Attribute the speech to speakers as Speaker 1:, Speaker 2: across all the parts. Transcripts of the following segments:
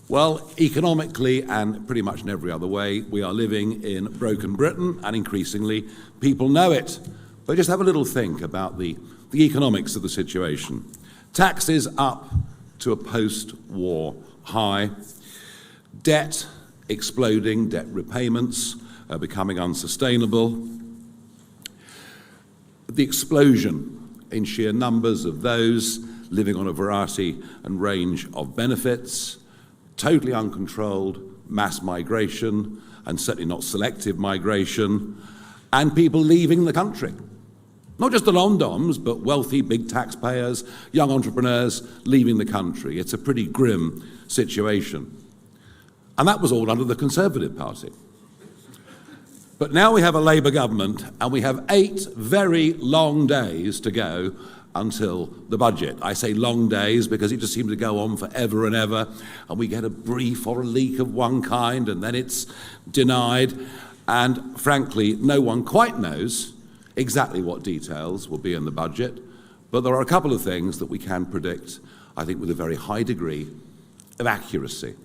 Speaker 1: Well, economically and pretty much in every other way, we are living in broken Britain, and increasingly people know it. But just have a little think about the economics of the situation. Taxes up to a post-war high, debt exploding, debt repayments becoming unsustainable, the explosion in sheer numbers of those living on a variety and range of benefits, totally uncontrolled mass migration, and certainly not selective migration, and people leaving the country. Not just the long-doms, but wealthy big taxpayers, young entrepreneurs leaving the country. It's a pretty grim situation. And that was all under the Conservative Party. But now we have a Labour government, and we have 8 very long days to go until the budget. I say long days because it just seems to go on forever and ever, and we get a brief or a leak of one kind, and then it's denied. And frankly, no one quite knows exactly what details will be in the budget, but there are a couple of things that we can predict, I think, with a very high degree of accuracy.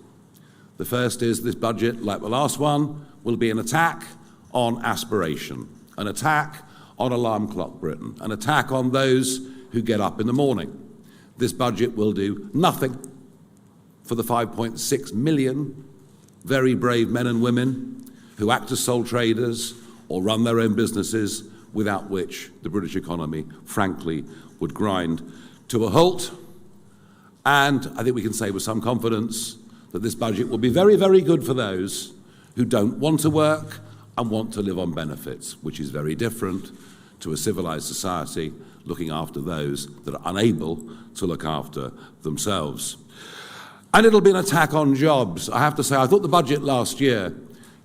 Speaker 1: The first is this budget, like the last one, will be an attack on aspiration, an attack on alarm clock Britain, an attack on those who get up in the morning. This budget will do nothing for the 5.6 million very brave men and women who act as sole traders or run their own businesses, without which the British economy, frankly, would grind to a halt. And I think we can say with some confidence that this budget will be very, very good for those who don't want to work and want to live on benefits, which is very different to a civilized society looking after those that are unable to look after themselves. And it'll be an attack on jobs. I have to say, I thought the budget last year,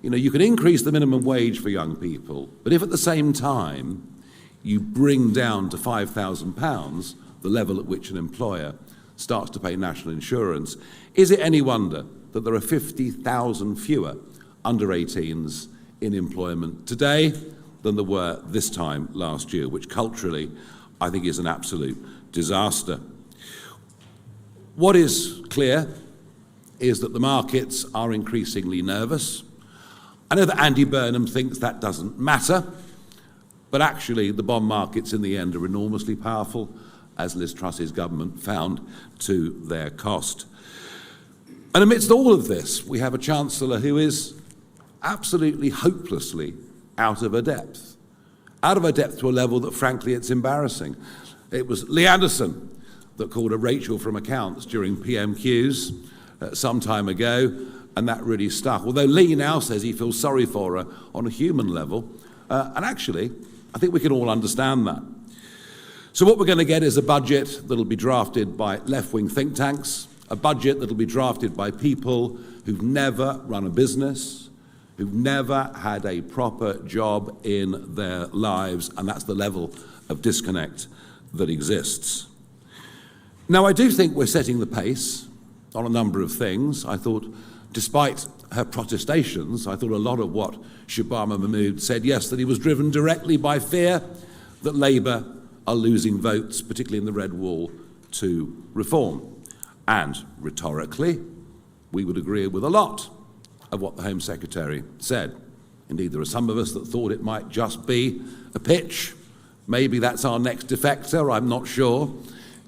Speaker 1: you can increase the minimum wage for young people, but if at the same time you bring down to £5,000 the level at which an employer starts to pay national insurance, is it any wonder that there are 50,000 fewer under 18s in employment today than there were this time last year, which culturally I think is an absolute disaster. What is clear is that the markets are increasingly nervous. I know that Andy Burnham thinks that doesn't matter, but actually the bond markets in the end are enormously powerful, as Liz Truss's government found to their cost. And amidst all of this, we have a Chancellor who is absolutely hopelessly out of her depth to a level that, frankly, it's embarrassing. It was Lee Anderson that called her Rachel from accounts during PMQs some time ago, and that really stuck. Although Lee now says he feels sorry for her on a human level, and actually, I think we can all understand that. So what we're going to get is a budget that'll be drafted by left-wing think tanks, a budget that'll be drafted by people who've never run a business, who've never had a proper job in their lives, and that's the level of disconnect that exists. Now, I do think we're setting the pace on a number of things. I thought, despite her protestations, I thought a lot of what Shabama Mahmood said yesterday was driven directly by fear that Labour are losing votes, particularly in the Red Wall, to reform. And rhetorically, we would agree with a lot of what the Home Secretary said. Indeed, there are some of us that thought it might just be a pitch. Maybe that's our next defector, I'm not sure.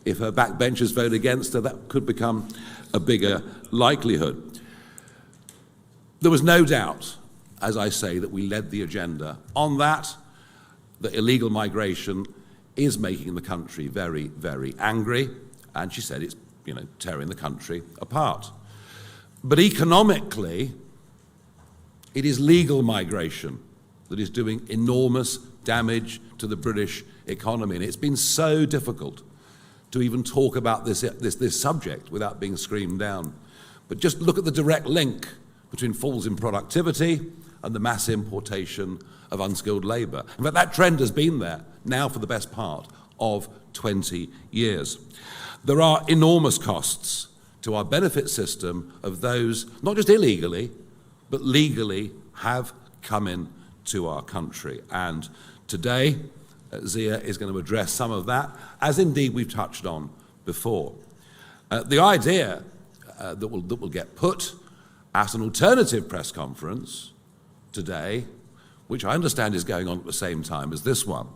Speaker 1: If her backbenchers vote against her, that could become a bigger likelihood. There was no doubt, as I say, that we led the agenda on that illegal migration is making the country very, very angry, and she said it's, tearing the country apart. But economically, it is legal migration that is doing enormous damage to the British economy, and it's been so difficult to even talk about this subject without being screamed down. But just look at the direct link between falls in productivity and the mass importation of unskilled labour. In fact, that trend has been there now for the best part of 20 years. There are enormous costs to our benefit system of those, not just illegally, but legally have come into our country. And today, Zia is going to address some of that, as indeed we've touched on before. The idea that will get put at an alternative press conference today, which I understand is going on at the same time as this one,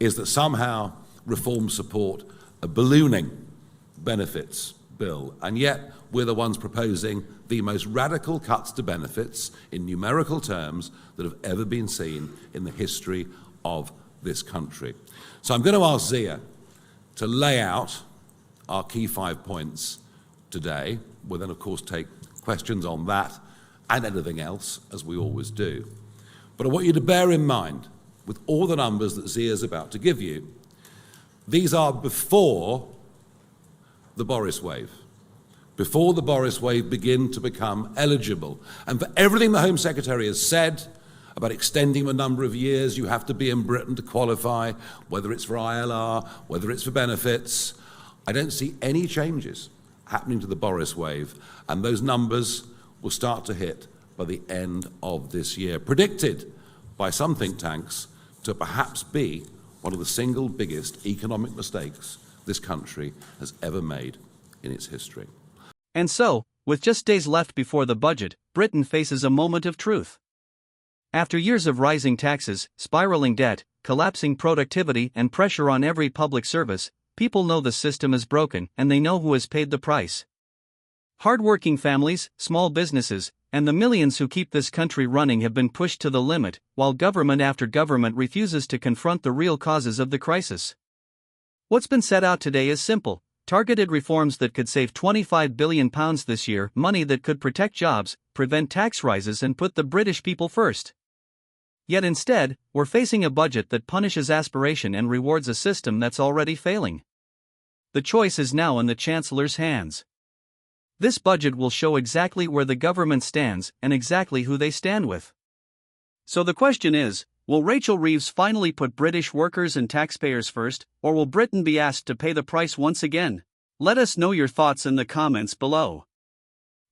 Speaker 1: is that somehow Reform support a ballooning benefits bill, and yet we're the ones proposing the most radical cuts to benefits in numerical terms that have ever been seen in the history of this country. So I'm going to ask Zia to lay out our key 5 points today. We'll then, of course, take questions on that and anything else, as we always do. But I want you to bear in mind, with all the numbers that Zia is about to give you, these are before the Boris wave, before the Boris wave begin to become eligible. And for everything the Home Secretary has said about extending the number of years you have to be in Britain to qualify, whether it's for ILR, whether it's for benefits, I don't see any changes happening to the Boris wave, and those numbers will start to hit by the end of this year, predicted by some think tanks to perhaps be one of the single biggest economic mistakes this country has ever made in its history.
Speaker 2: And so, with just days left before the budget, Britain faces a moment of truth. After years of rising taxes, spiraling debt, collapsing productivity, and pressure on every public service, people know the system is broken, and they know who has paid the price. Hard-working families, small businesses, and the millions who keep this country running have been pushed to the limit, while government after government refuses to confront the real causes of the crisis. What's been set out today is simple: targeted reforms that could save £25 billion this year, money that could protect jobs, prevent tax rises, and put the British people first. Yet instead, we're facing a budget that punishes aspiration and rewards a system that's already failing. The choice is now in the Chancellor's hands. This budget will show exactly where the government stands and exactly who they stand with. So the question is, will Rachel Reeves finally put British workers and taxpayers first, or will Britain be asked to pay the price once again? Let us know your thoughts in the comments below.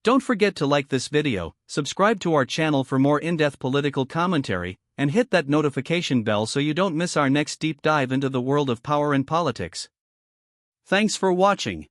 Speaker 2: Don't forget to like this video, subscribe to our channel for more in-depth political commentary, and hit that notification bell so you don't miss our next deep dive into the world of power and politics. Thanks for watching.